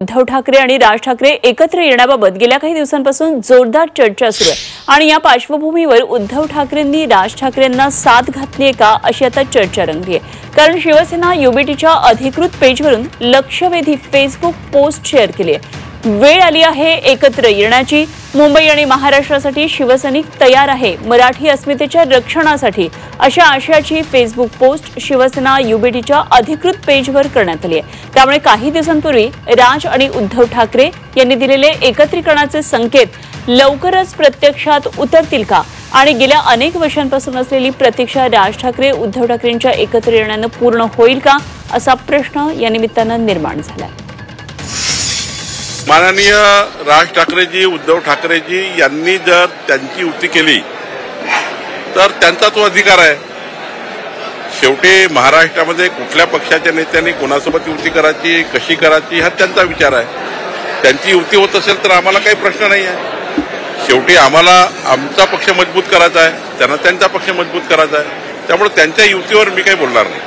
उद्धव ठाकरे आणि राज ठाकरे एकत्र येण्याबाबत गेल्या काही दिवसांपासून जोरदार चर्चा सुरू आहे आणि या पार्श्वभूमीवर उद्धव ठाकरेंनी राज ठाकरेंना साथ घातली आहे का अशी आता चर्चा रंगली आहे। कारण शिवसेना युबीटीच्या अधिकृत पेजवरून लक्षवेधी फेसबुक पोस्ट शेअर केली आहे। वेळ आली आहे एकत्र येण्याची। मुंबई आणि महाराष्ट्रासाठी शिवसैनिक तयार आहे, मराठी अस्मितेच्या रक्षणासाठी अशा आशयाची फेसबुक पोस्ट शिवसेना युबीटीच्या अधिकृत पेजवर करण्यात आली आहे। त्यामुळे काही दिवसांपूर्वी राज आणि उद्धव ठाकरे यांनी दिलेले एकत्रीकरणाचे संकेत लवकरच प्रत्यक्षात उतरतील का आणि गेल्या अनेक वर्षांपासून असलेली प्रतीक्षा राज ठाकरे उद्धव ठाकरेंच्या एकत्र येण्याने पूर्ण होईल का असा प्रश्न या निमित्तानं निर्माण झाला। माननीय राज ठाकरेजी उद्धव ठाकरेजी यांनी जर त्यांची युती केली तर त्यांचा तो अधिकार आहे। शेवटी महाराष्ट्रामध्ये कुठल्या पक्षाच्या नेत्यांनी कोणासोबत युती करायची, कशी करायची हा त्यांचा विचार आहे। त्यांची युती होत असेल तर आम्हाला काही प्रश्न नाही आहे। शेवटी आम्हाला आमचा पक्ष मजबूत करायचा आहे, त्यांना त्यांचा पक्ष मजबूत करायचा आहे। त्यामुळे त्यांच्या युतीवर मी काही बोलणार नाही।